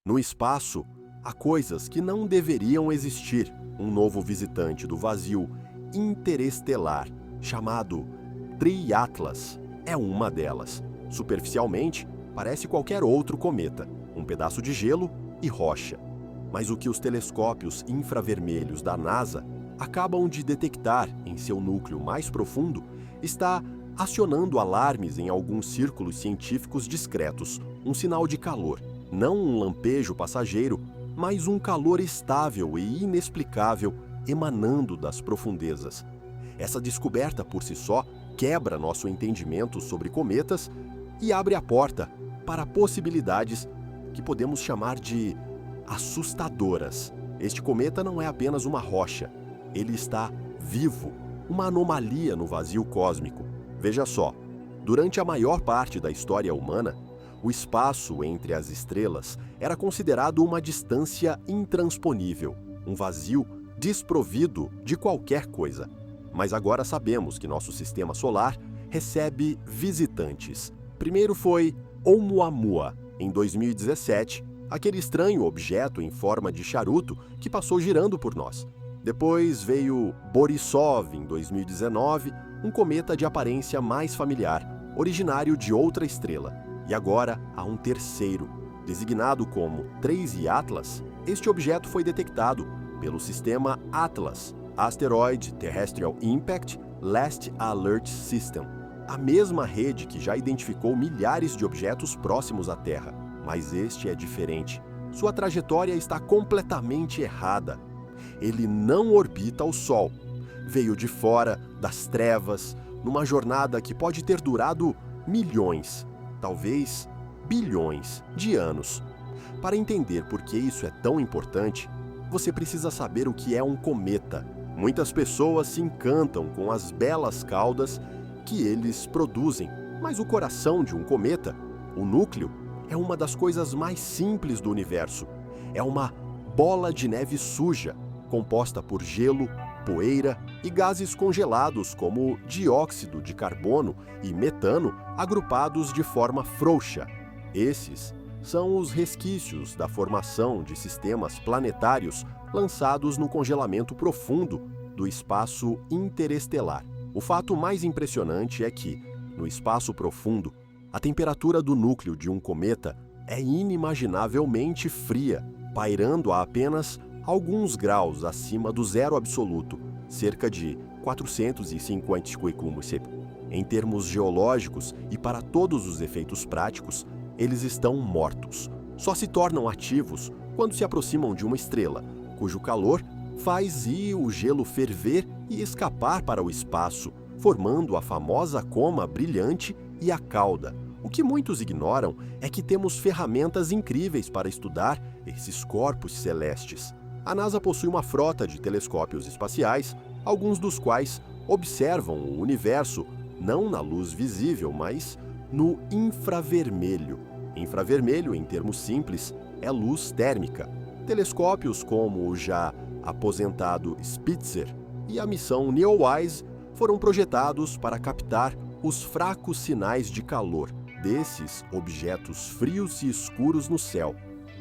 No espaço, há coisas que não deveriam existir. Um novo visitante do vazio interestelar, chamado Tri-Atlas, é uma delas. Superficialmente, parece qualquer outro cometa, um pedaço de gelo e rocha. Mas o que os telescópios infravermelhos da NASA acabam de detectar em seu núcleo mais profundo está acionando alarmes em alguns círculos científicos discretos, um sinal de calor. Não um lampejo passageiro, mas um calor estável e inexplicável emanando das profundezas. Essa descoberta por si só quebra nosso entendimento sobre cometas e abre a porta para possibilidades que podemos chamar de assustadoras. Este cometa não é apenas uma rocha, ele está vivo, uma anomalia no vazio cósmico. Veja só, durante a maior parte da história humana, o espaço entre as estrelas era considerado uma distância intransponível, um vazio desprovido de qualquer coisa. Mas agora sabemos que nosso sistema solar recebe visitantes. Primeiro foi Oumuamua, em 2017, aquele estranho objeto em forma de charuto que passou girando por nós. Depois veio Borisov, em 2019, um cometa de aparência mais familiar, originário de outra estrela. E agora há um terceiro. Designado como 3I Atlas, este objeto foi detectado pelo sistema ATLAS, Asteroid Terrestrial Impact Last Alert System, a mesma rede que já identificou milhares de objetos próximos à Terra. Mas este é diferente. Sua trajetória está completamente errada. Ele não orbita o Sol. Veio de fora, das trevas, numa jornada que pode ter durado milhões, talvez bilhões de anos. Para entender por que isso é tão importante, você precisa saber o que é um cometa. Muitas pessoas se encantam com as belas caudas que eles produzem, mas o coração de um cometa, o núcleo, é uma das coisas mais simples do universo. É uma bola de neve suja, composta por gelo, poeira e gases congelados como dióxido de carbono e metano agrupados de forma frouxa. Esses são os resquícios da formação de sistemas planetários lançados no congelamento profundo do espaço interestelar. O fato mais impressionante é que, no espaço profundo, a temperatura do núcleo de um cometa é inimaginavelmente fria, pairando a apenas alguns graus acima do zero absoluto, cerca de 450 C. Em termos geológicos e para todos os efeitos práticos, eles estão mortos. Só se tornam ativos quando se aproximam de uma estrela, cujo calor faz o gelo ferver e escapar para o espaço, formando a famosa coma brilhante e a cauda. O que muitos ignoram é que temos ferramentas incríveis para estudar esses corpos celestes. A NASA possui uma frota de telescópios espaciais, alguns dos quais observam o universo não na luz visível, mas no infravermelho. Infravermelho, em termos simples, é luz térmica. Telescópios como o já aposentado Spitzer e a missão NEOWISE foram projetados para captar os fracos sinais de calor desses objetos frios e escuros no céu.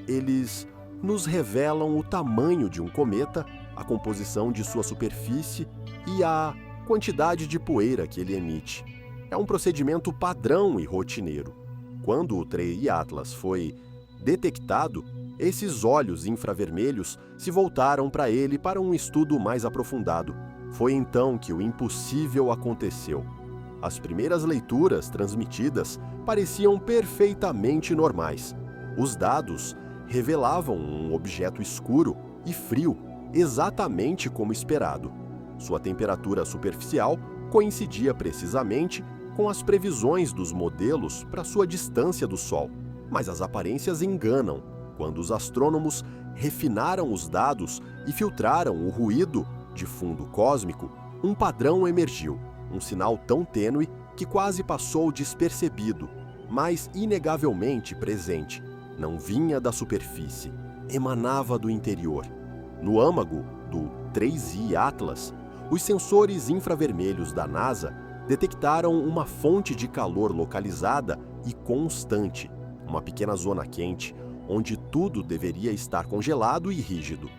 Eles nos revelam o tamanho de um cometa, a composição de sua superfície e a quantidade de poeira que ele emite. É um procedimento padrão e rotineiro. Quando o 3I Atlas foi detectado, esses olhos infravermelhos se voltaram para ele para um estudo mais aprofundado. Foi então que o impossível aconteceu. As primeiras leituras transmitidas pareciam perfeitamente normais. Os dados revelavam um objeto escuro e frio, exatamente como esperado. Sua temperatura superficial coincidia precisamente com as previsões dos modelos para sua distância do Sol. Mas as aparências enganam. Quando os astrônomos refinaram os dados e filtraram o ruído de fundo cósmico, um padrão emergiu, um sinal tão tênue que quase passou despercebido, mas inegavelmente presente. Não vinha da superfície, emanava do interior. No âmago do 3I Atlas, os sensores infravermelhos da NASA detectaram uma fonte de calor localizada e constante, uma pequena zona quente, onde tudo deveria estar congelado e rígido.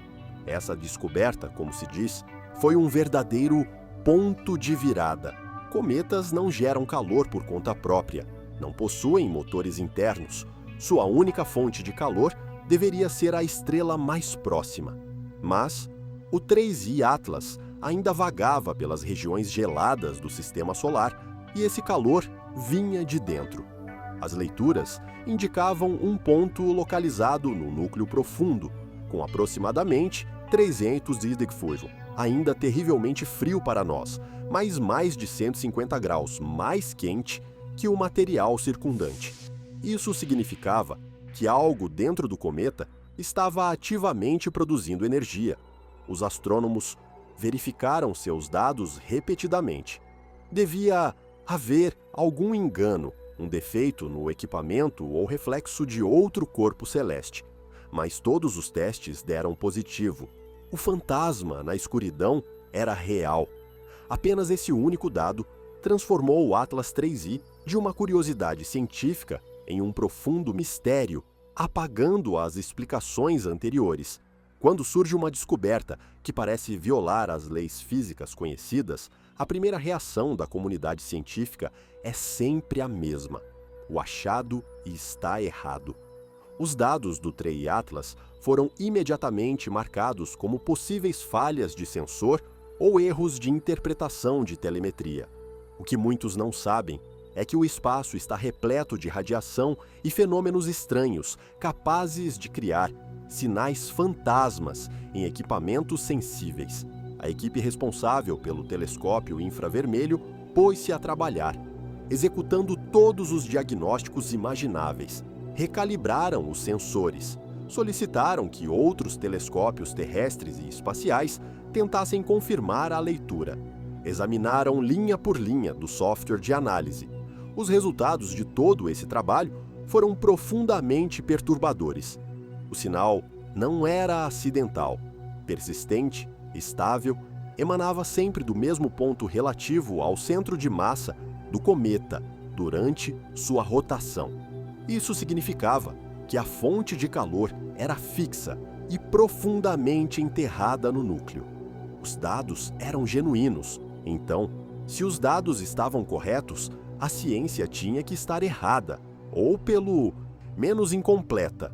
Essa descoberta, como se diz, foi um verdadeiro ponto de virada. Cometas não geram calor por conta própria, não possuem motores internos. Sua única fonte de calor deveria ser a estrela mais próxima. Mas o 3I Atlas ainda vagava pelas regiões geladas do sistema solar e esse calor vinha de dentro. As leituras indicavam um ponto localizado no núcleo profundo, com aproximadamente 300 Didekfuel, ainda terrivelmente frio para nós, mas mais de 150 graus mais quente que o material circundante. Isso significava que algo dentro do cometa estava ativamente produzindo energia. Os astrônomos verificaram seus dados repetidamente. Devia haver algum engano, um defeito no equipamento ou reflexo de outro corpo celeste. Mas todos os testes deram positivo. O fantasma na escuridão era real. Apenas esse único dado transformou o Atlas 3I de uma curiosidade científica em um profundo mistério, apagando as explicações anteriores. Quando surge uma descoberta que parece violar as leis físicas conhecidas, a primeira reação da comunidade científica é sempre a mesma: o achado está errado. Os dados do 3I Atlas foram imediatamente marcados como possíveis falhas de sensor ou erros de interpretação de telemetria. O que muitos não sabem é que o espaço está repleto de radiação e fenômenos estranhos, capazes de criar sinais fantasmas em equipamentos sensíveis. A equipe responsável pelo telescópio infravermelho pôs-se a trabalhar, executando todos os diagnósticos imagináveis. Recalibraram os sensores, solicitaram que outros telescópios terrestres e espaciais tentassem confirmar a leitura. Examinaram linha por linha do software de análise. Os resultados de todo esse trabalho foram profundamente perturbadores. O sinal não era acidental, persistente, estável, emanava sempre do mesmo ponto relativo ao centro de massa do cometa durante sua rotação. Isso significava que a fonte de calor era fixa e profundamente enterrada no núcleo. Os dados eram genuínos, então, se os dados estavam corretos, a ciência tinha que estar errada, ou pelo menos incompleta.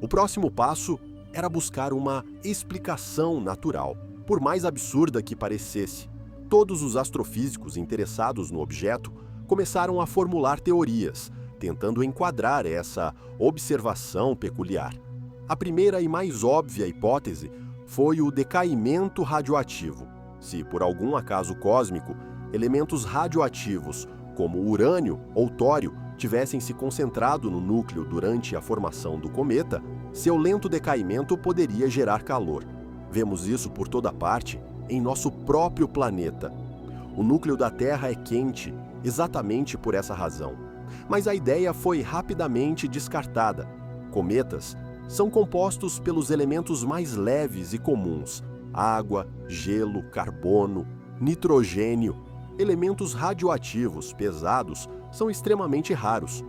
O próximo passo era buscar uma explicação natural, por mais absurda que parecesse. Todos os astrofísicos interessados no objeto começaram a formular teorias, tentando enquadrar essa observação peculiar. A primeira e mais óbvia hipótese foi o decaimento radioativo. Se, por algum acaso cósmico, elementos radioativos, como urânio ou tório, tivessem se concentrado no núcleo durante a formação do cometa, seu lento decaimento poderia gerar calor. Vemos isso por toda parte em nosso próprio planeta. O núcleo da Terra é quente, exatamente por essa razão. Mas a ideia foi rapidamente descartada. Cometas são compostos pelos elementos mais leves e comuns: água, gelo, carbono, nitrogênio. Elementos radioativos pesados são extremamente raros.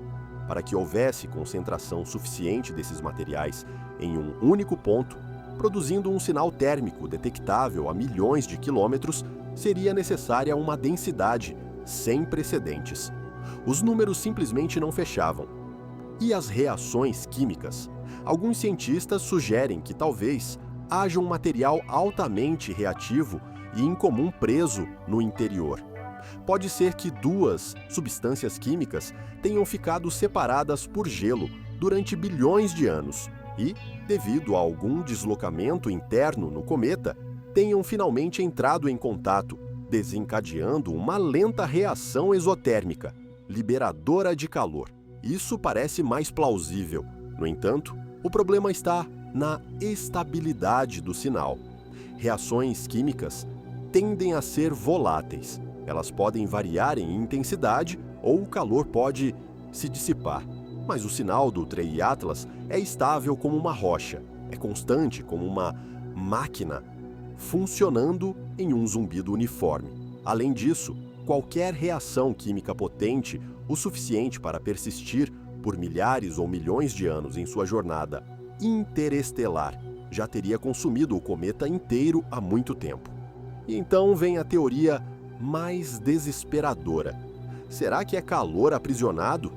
Para que houvesse concentração suficiente desses materiais em um único ponto, produzindo um sinal térmico detectável a milhões de quilômetros, seria necessária uma densidade sem precedentes. Os números simplesmente não fechavam. E as reações químicas? Alguns cientistas sugerem que talvez haja um material altamente reativo e incomum preso no interior. Pode ser que duas substâncias químicas tenham ficado separadas por gelo durante bilhões de anos e, devido a algum deslocamento interno no cometa, tenham finalmente entrado em contato, desencadeando uma lenta reação exotérmica, liberadora de calor. Isso parece mais plausível. No entanto, o problema está na estabilidade do sinal. Reações químicas tendem a ser voláteis. Elas podem variar em intensidade ou o calor pode se dissipar. Mas o sinal do 3I Atlas é estável como uma rocha, é constante como uma máquina, funcionando em um zumbido uniforme. Além disso, qualquer reação química potente o suficiente para persistir por milhares ou milhões de anos em sua jornada interestelar, já teria consumido o cometa inteiro há muito tempo. E então vem a teoria mais desesperadora. Será que é calor aprisionado?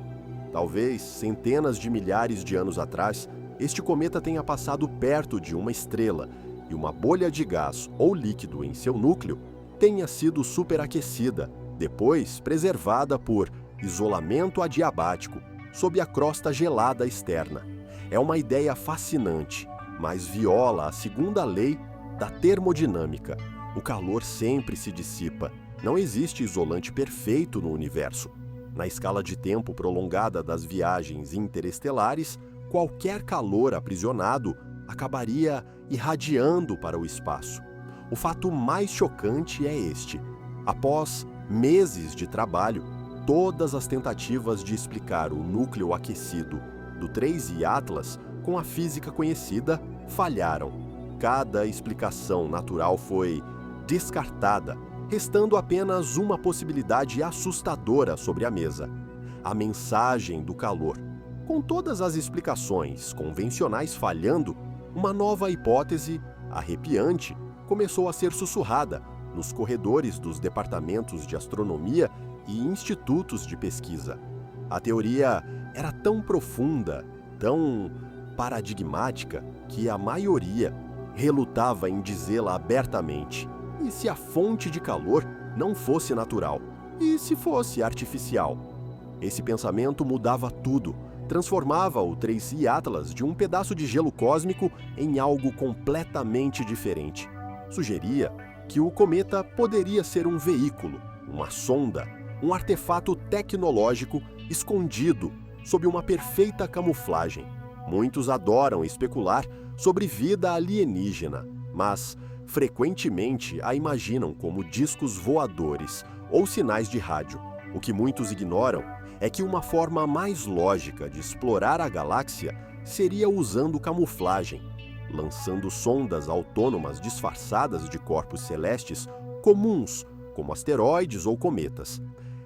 Talvez, centenas de milhares de anos atrás, este cometa tenha passado perto de uma estrela e uma bolha de gás ou líquido em seu núcleo tenha sido superaquecida, depois preservada por isolamento adiabático sob a crosta gelada externa. É uma ideia fascinante, mas viola a segunda lei da termodinâmica. O calor sempre se dissipa. Não existe isolante perfeito no universo. Na escala de tempo prolongada das viagens interestelares, qualquer calor aprisionado acabaria irradiando para o espaço. O fato mais chocante é este. Após meses de trabalho, todas as tentativas de explicar o núcleo aquecido do 3I Atlas com a física conhecida falharam. Cada explicação natural foi descartada, restando apenas uma possibilidade assustadora sobre a mesa: a mensagem do calor. Com todas as explicações convencionais falhando, uma nova hipótese, arrepiante, começou a ser sussurrada nos corredores dos departamentos de astronomia e institutos de pesquisa. A teoria era tão profunda, tão paradigmática, que a maioria relutava em dizê-la abertamente. E se a fonte de calor não fosse natural? E se fosse artificial? Esse pensamento mudava tudo, transformava o 3I Atlas de um pedaço de gelo cósmico em algo completamente diferente. Sugeria que o cometa poderia ser um veículo, uma sonda, um artefato tecnológico escondido sob uma perfeita camuflagem. Muitos adoram especular sobre vida alienígena, mas frequentemente a imaginam como discos voadores ou sinais de rádio. O que muitos ignoram é que uma forma mais lógica de explorar a galáxia seria usando camuflagem, lançando sondas autônomas disfarçadas de corpos celestes comuns, como asteroides ou cometas.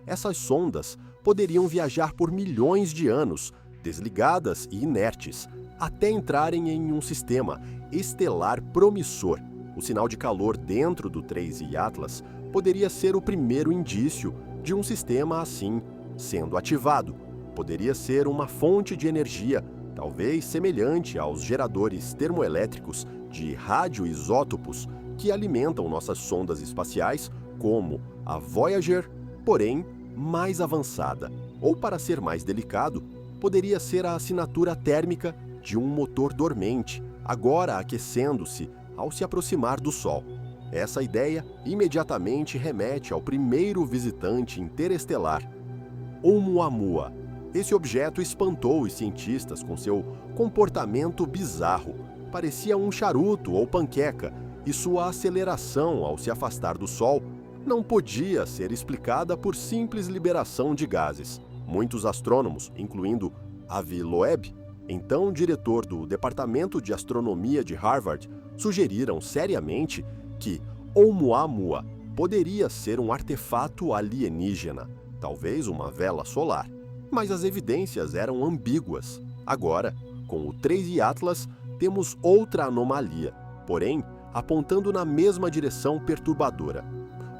Essas sondas poderiam viajar por milhões de anos, desligadas e inertes, até entrarem em um sistema estelar promissor. O sinal de calor dentro do 3I Atlas poderia ser o primeiro indício de um sistema assim sendo ativado. Poderia ser uma fonte de energia, talvez semelhante aos geradores termoelétricos de radioisótopos que alimentam nossas sondas espaciais, como a Voyager, porém mais avançada. Ou, para ser mais delicado, poderia ser a assinatura térmica de um motor dormente, agora aquecendo-se ao se aproximar do Sol. Essa ideia imediatamente remete ao primeiro visitante interestelar, Oumuamua. Esse objeto espantou os cientistas com seu comportamento bizarro. Parecia um charuto ou panqueca, e sua aceleração ao se afastar do Sol não podia ser explicada por simples liberação de gases. Muitos astrônomos, incluindo Avi Loeb, então diretor do Departamento de Astronomia de Harvard, sugeriram seriamente que Oumuamua poderia ser um artefato alienígena, talvez uma vela solar. Mas as evidências eram ambíguas. Agora, com o 3I Atlas, temos outra anomalia, porém apontando na mesma direção perturbadora.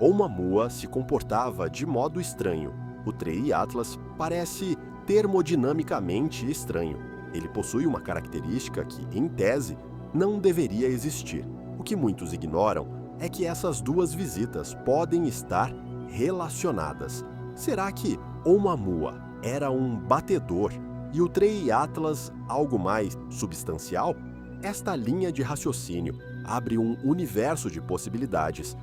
Oumuamua se comportava de modo estranho. O 3I Atlas parece termodinamicamente estranho. Ele possui uma característica que, em tese, não deveria existir. O que muitos ignoram é que essas duas visitas podem estar relacionadas. Será que Oumuamua era um batedor e o 3I Atlas algo mais substancial? Esta linha de raciocínio abre um universo de possibilidades.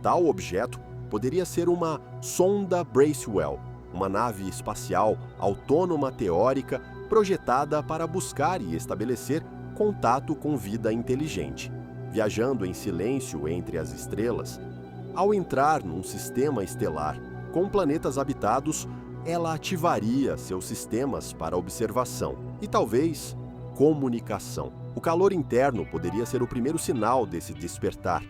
Tal objeto poderia ser uma sonda Bracewell, uma nave espacial autônoma teórica projetada para buscar e estabelecer contato com vida inteligente. Viajando em silêncio entre as estrelas, ao entrar num sistema estelar com planetas habitados, ela ativaria seus sistemas para observação e talvez comunicação. O calor interno poderia ser o primeiro sinal desse despertar,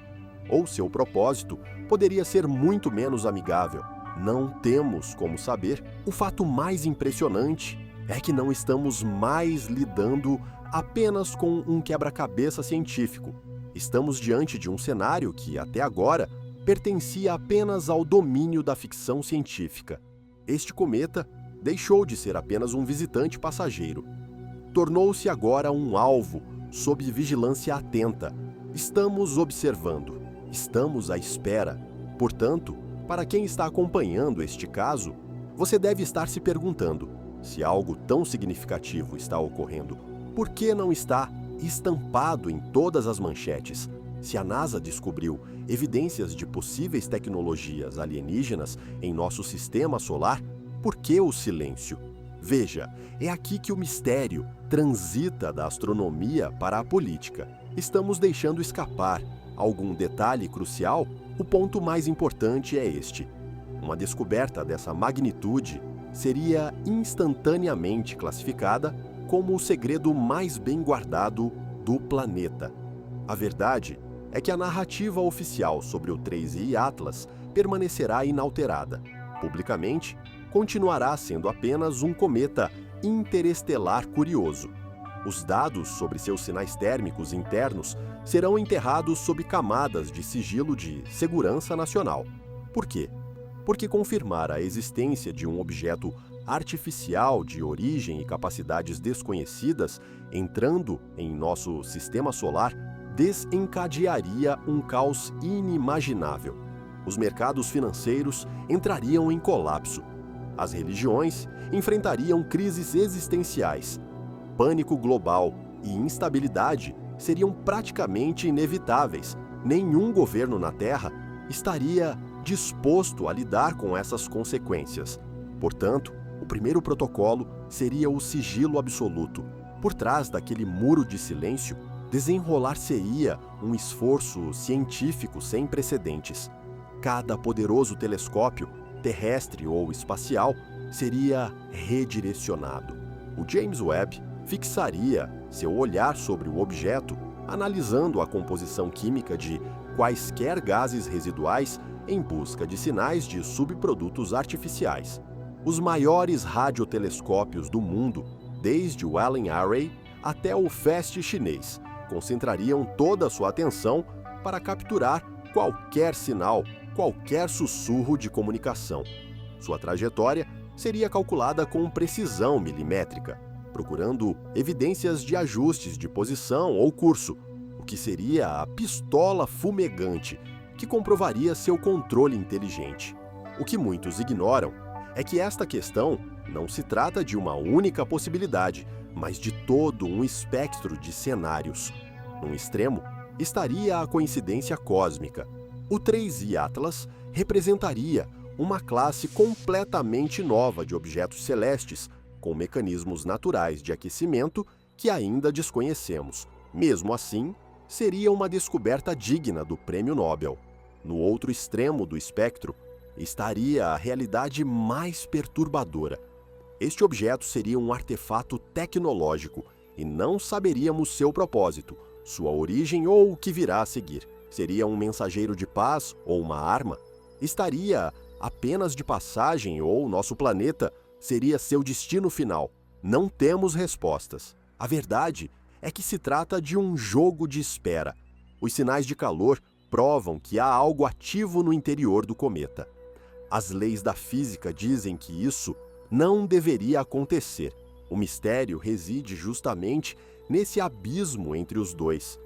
ou seu propósito poderia ser muito menos amigável. Não temos como saber. O fato mais impressionante é que não estamos mais lidando apenas com um quebra-cabeça científico. Estamos diante de um cenário que, até agora, pertencia apenas ao domínio da ficção científica. Este cometa deixou de ser apenas um visitante passageiro. Tornou-se agora um alvo sob vigilância atenta. Estamos observando, estamos à espera. Portanto, para quem está acompanhando este caso, você deve estar se perguntando: se algo tão significativo está ocorrendo, por que não está estampado em todas as manchetes? Se a NASA descobriu evidências de possíveis tecnologias alienígenas em nosso sistema solar, por que o silêncio? Veja, é aqui que o mistério transita da astronomia para a política. Estamos deixando escapar algum detalhe crucial? O ponto mais importante é este: uma descoberta dessa magnitude seria instantaneamente classificada como o segredo mais bem guardado do planeta. A verdade é que a narrativa oficial sobre o 3I Atlas permanecerá inalterada. Publicamente, continuará sendo apenas um cometa interestelar curioso. Os dados sobre seus sinais térmicos internos serão enterrados sob camadas de sigilo de segurança nacional. Por quê? Porque confirmar a existência de um objeto artificial de origem e capacidades desconhecidas entrando em nosso sistema solar desencadearia um caos inimaginável. Os mercados financeiros entrariam em colapso. As religiões enfrentariam crises existenciais. Pânico global e instabilidade seriam praticamente inevitáveis. Nenhum governo na Terra estaria disposto a lidar com essas consequências. Portanto, o primeiro protocolo seria o sigilo absoluto. Por trás daquele muro de silêncio, desenrolar-se-ia um esforço científico sem precedentes. Cada poderoso telescópio, terrestre ou espacial, seria redirecionado. O James Webb fixaria seu olhar sobre o objeto, analisando a composição química de quaisquer gases residuais em busca de sinais de subprodutos artificiais. Os maiores radiotelescópios do mundo, desde o Allen Array até o FAST chinês, concentrariam toda a sua atenção para capturar qualquer sinal, qualquer sussurro de comunicação. Sua trajetória seria calculada com precisão milimétrica, procurando evidências de ajustes de posição ou curso, o que seria a pistola fumegante que comprovaria seu controle inteligente. O que muitos ignoram é que esta questão não se trata de uma única possibilidade, mas de todo um espectro de cenários. Num extremo, estaria a coincidência cósmica. O 3I Atlas representaria uma classe completamente nova de objetos celestes, com mecanismos naturais de aquecimento que ainda desconhecemos. Mesmo assim, seria uma descoberta digna do Prêmio Nobel. No outro extremo do espectro, estaria a realidade mais perturbadora. Este objeto seria um artefato tecnológico e não saberíamos seu propósito, sua origem ou o que virá a seguir. Seria um mensageiro de paz ou uma arma? Estaria apenas de passagem ou nosso planeta seria seu destino final? Não temos respostas. A verdade é que se trata de um jogo de espera. Os sinais de calor provam que há algo ativo no interior do cometa. As leis da física dizem que isso não deveria acontecer. O mistério reside justamente nesse abismo entre os dois.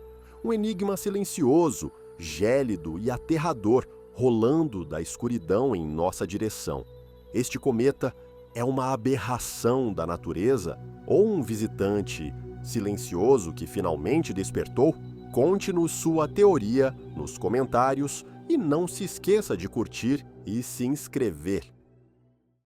Um enigma silencioso, gélido e aterrador, rolando da escuridão em nossa direção. Este cometa é uma aberração da natureza ou um visitante silencioso que finalmente despertou? Conte-nos sua teoria nos comentários e não se esqueça de curtir e se inscrever.